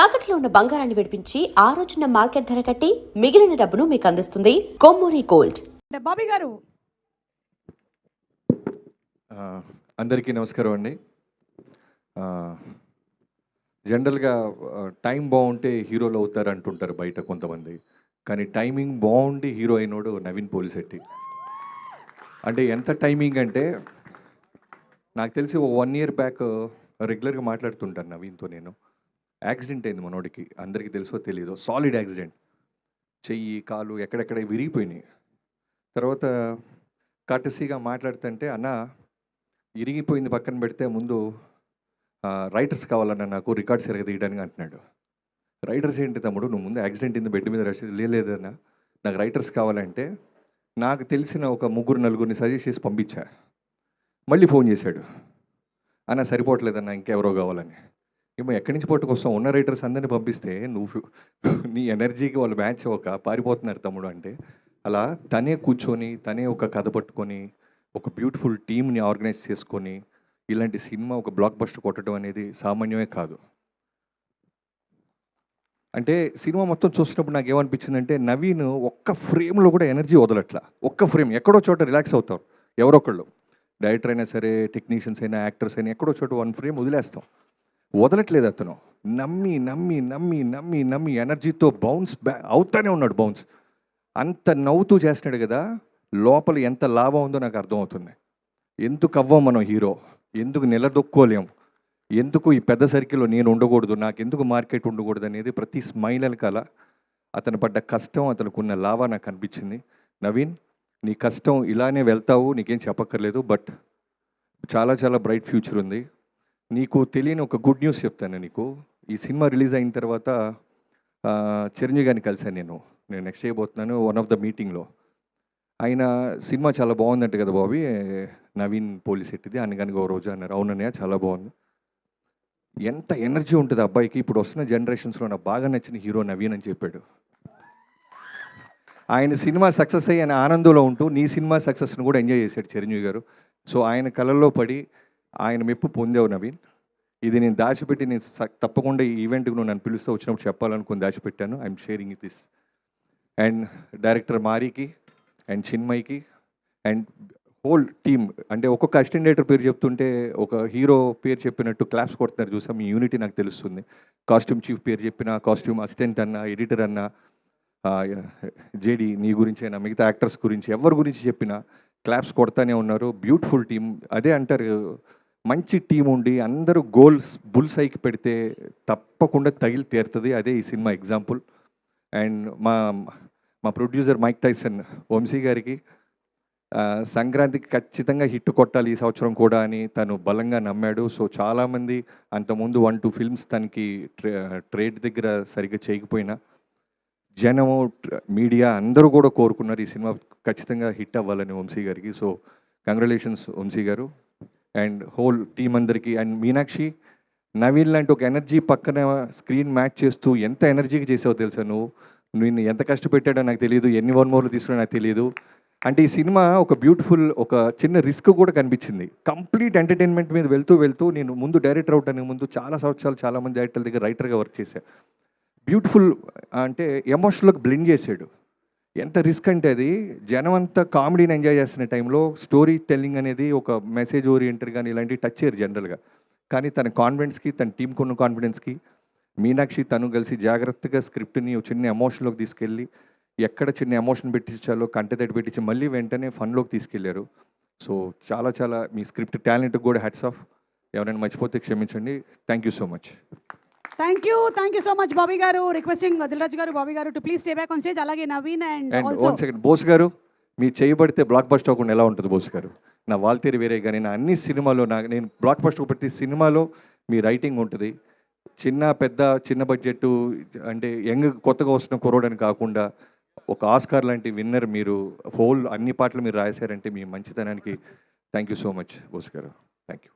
తాకట్లో ఉన్న బంగారాన్ని విడిపించి ఆ రోజున మార్కెట్ ధర కట్టి మిగిలిన డబ్బును మీకు అందిస్తుంది కొమ్మూరి గోల్డ్. బాబీ గారు, అందరికీ నమస్కారం అండి. జనరల్గా టైం బాగుంటే హీరోలు అవుతారు అంటుంటారు బయట కొంతమంది, కానీ టైమింగ్ బాగుండి హీరో అయినోడు నవీన్ పోలిశెట్టి. అంటే ఎంత టైమింగ్ అంటే, నాకు తెలిసి 1 year బ్యాక్ రెగ్యులర్గా మాట్లాడుతుంటాను నవీన్తో. నేను యాక్సిడెంట్ అయింది మనోడికి, అందరికీ తెలుసో తెలీదో, సాలిడ్ యాక్సిడెంట్. చెయ్యి కాలు ఎక్కడెక్కడ విరిగిపోయినాయి. తర్వాత కర్టసీగా మాట్లాడుతుంటే, అన్న ఇరిగిపోయింది పక్కన పెడితే ముందు రైటర్స్ కావాలన్నా నాకు రికార్డ్స్ తీయడానికి అంటున్నాడు. రైటర్స్ ఏంటి తమ్ముడు, నువ్వు ముందు యాక్సిడెంట్ అయింది బెడ్ మీద రష్ లేదన్నా, నాకు రైటర్స్ కావాలంటే నాకు తెలిసిన ఒక 3-4 సజెస్ట్ చేసి పంపించా. మళ్ళీ ఫోన్ చేశాడు, అన్న సరిపోవట్లేదన్నా ఇంకెవరో కావాలని. ఏమో ఎక్కడి నుంచి పట్టుకొస్తాం, ఉన్న రైటర్స్ అందరినీ పంపిస్తే నువ్వు నీ ఎనర్జీకి వాళ్ళు మ్యాచ్ అవ్వక పారిపోతున్నారు తమ్ముడు అంటే. అలా తనే కూర్చొని తనే ఒక కథ పట్టుకొని ఒక బ్యూటిఫుల్ టీమ్ని ఆర్గనైజ్ చేసుకొని ఇలాంటి సినిమా ఒక బ్లాక్ బస్టర్ కొట్టడం అనేది సామాన్యమే కాదు. అంటే సినిమా మొత్తం చూసినప్పుడు నాకు ఏమనిపించిందంటే, నవీన్ ఒక్క ఫ్రేమ్లో కూడా ఎనర్జీ వదలట్లా. ఒక్క ఫ్రేమ్ ఎక్కడో చోట రిలాక్స్ అవుతారు ఎవరొకళ్ళు, డైరెక్టర్ అయినా సరే, టెక్నీషియన్స్ అయినా, యాక్టర్స్ అయినా, ఎక్కడో చోట 1 frame వదిలేస్తాం. వదలట్లేదు అతను. నమ్మి నమ్మి నమ్మి నమ్మి నమ్మి ఎనర్జీతో బౌన్స్ అవుతానే ఉన్నాడు. బౌన్స్ అంత నవ్వుతూ చేస్తున్నాడు కదా, లోపల ఎంత లాభం ఉందో నాకు అర్థమవుతుంది. ఎందుకు అవ్వం మనం హీరో, ఎందుకు నిలదొక్కోలేం, ఎందుకు ఈ పెద్ద సర్కిల్లో నేను ఉండకూడదు, నాకు ఎందుకు మార్కెట్ ఉండకూడదు అనేది ప్రతి స్మైల్ వెనకాల అతను పడ్డ కష్టం, అతనుకున్న లాభ నాకు అనిపించింది. నవీన్, నీ కష్టం ఇలానే వెళ్తావు, నీకేం చెప్పక్కర్లేదు, బట్ చాలా చాలా బ్రైట్ ఫ్యూచర్ ఉంది. నీకు తెలియని ఒక గుడ్ న్యూస్ చెప్తాను నీకు. ఈ సినిమా రిలీజ్ అయిన తర్వాత చిరంజీవి గారిని కలిశాను నేను నెక్స్ట్ చేయబోతున్నాను వన్ ఆఫ్ ద మీటింగ్లో. ఆయన సినిమా చాలా బాగుందంట కదా బాబీ, నవీన్ పోలిశెట్టిది అనగానే ఓ రోజు అన్నారు. అవునన్నయ్య చాలా బాగుంది. ఎంత ఎనర్జీ ఉంటుంది అబ్బాయికి. ఇప్పుడు వస్తున్న జనరేషన్స్లో నాకు బాగా నచ్చిన హీరో నవీన్ అని చెప్పాడు. ఆయన సినిమా సక్సెస్ అయ్యి ఆయన ఆనందంలో ఉంటూ నీ సినిమా సక్సెస్ను కూడా ఎంజాయ్ చేశాడు చిరంజీవి గారు. సో ఆయన కళల్లో పడి ఆయన మెప్పు పొందావు నవీన్. ఇది నేను దాచిపెట్టి, నేను తప్పకుండా ఈ ఈవెంట్కి నువ్వు నన్ను పిలుస్తూ వచ్చినప్పుడు చెప్పాలనుకుని దాచిపెట్టాను. I'm sharing this. And director మారీకి అండ్ చిన్మయ్కి అండ్ హోల్ టీమ్, అంటే ఒక్కొక్క అసిస్టెంట్ డైరెక్టర్ పేరు చెప్తుంటే ఒక హీరో పేరు చెప్పినట్టు క్లాప్స్ కొడుతున్నారు చూసాం. మీ యూనిటీ నాకు తెలుస్తుంది. కాస్ట్యూమ్ చీఫ్ పేరు చెప్పిన, కాస్ట్యూమ్ అసిస్టెంట్ అన్న, ఎడిటర్ అన్న, జేడి నీ గురించి అయినా, మిగతా యాక్టర్స్ గురించి, ఎవరి గురించి చెప్పినా క్లాప్స్ కొడతానే ఉన్నారు. Beautiful team. అదే అంటారు, మంచి టీం ఉండి అందరూ గోల్స్ బుల్స్ ఐకి పెడితే తప్పకుండా తగిలి తీరుతుంది. అదే ఈ సినిమా ఎగ్జాంపుల్. అండ్ మా ప్రొడ్యూసర్ మైక్ టైసన్ వంశీ గారికి సంక్రాంతికి ఖచ్చితంగా హిట్ కొట్టాలి ఈ సంవత్సరం కూడా అని తను బలంగా నమ్మాడు. సో చాలామంది అంతకుముందు 1-2 films తనకి ట్రేడ్ దగ్గర సరిగ్గా చేయకపోయినా జనము, మీడియా అందరూ కూడా కోరుకున్నారు ఈ సినిమా ఖచ్చితంగా హిట్ అవ్వాలని వంశీ గారికి. సో కంగ్రాచులేషన్స్ వంశీ గారు అండ్ హోల్ టీం అందరికీ. అండ్ మీనాక్షి, నవీన్ లాంటి ఒక ఎనర్జీ పక్కన స్క్రీన్ మ్యాచ్ చేస్తూ ఎంత ఎనర్జీగా చేసావో తెలుసా నువ్వు. నేను ఎంత కష్టపెట్టాడో నాకు తెలియదు, ఎన్ని 1 more తీసుకున్నా నాకు తెలియదు. అంటే ఈ సినిమా ఒక బ్యూటిఫుల్, ఒక చిన్న రిస్క్ కూడా కనిపించింది. కంప్లీట్ ఎంటర్టైన్మెంట్ మీద వెళ్తూ నేను ముందు డైరెక్టర్ అవడానికి ముందు చాలా సంవత్సరాలు చాలామంది డైరెక్టర్ల దగ్గర రైటర్గా వర్క్ చేశాను. బ్యూటిఫుల్ అంటే ఎమోషనల్గా బ్లెండ్ చేశాడు. ఎంత రిస్క్ అంటే అది జనం అంతా కామెడీని ఎంజాయ్ చేస్తున్న టైంలో స్టోరీ టెల్లింగ్ అనేది ఒక మెసేజ్ ఓరియంటెడ్ కానీ ఇలాంటివి టచ్ చేయరు జనరల్గా. కానీ తన కాన్ఫిడెన్స్కి, తన టీంకు ఉన్న కాన్ఫిడెన్స్కి మీనాక్షి తను కలిసి జాగ్రత్తగా స్క్రిప్ట్ని చిన్న ఎమోషన్లోకి తీసుకెళ్ళి, ఎక్కడ చిన్న ఎమోషన్ పెట్టించాలో కంటెతడి పెట్టించి మళ్ళీ వెంటనే ఫన్లోకి తీసుకెళ్లారు. సో చాలా చాలా మీ స్క్రిప్ట్ టాలెంట్కి కూడా హ్యాట్స్ ఆఫ్. ఎవరైనా మర్చిపోతే క్షమించండి. Thank you so much. Thank you so much Bobby garu. Requesting Dilraj garu, Bobby garu to please stay back on stage. అలాగే Naveen and one second, Bose garu మీ చేయబడితే బ్లాక్ బస్టర్ అవ్వకుండా ఎలా ఉంటుంది బోస్ గారు? నా వాల్తేరి వేరే కానీ నా అన్ని సినిమాలో నేను బ్లాక్ బస్టర్ ప్రతి సినిమాలో మీ రైటింగ్ ఉంటుంది. చిన్న బడ్జెట్ అంటే యంగ్ కొత్తగా వస్తున్న కుర్రోడని కాకుండా ఒక ఆస్కార్ లాంటి విన్నర్ మీరు. హోల్ అన్ని పాటలు మీరు రాశారంటే మీ మంచితనానికి thank you so much Bose garu. Thank you.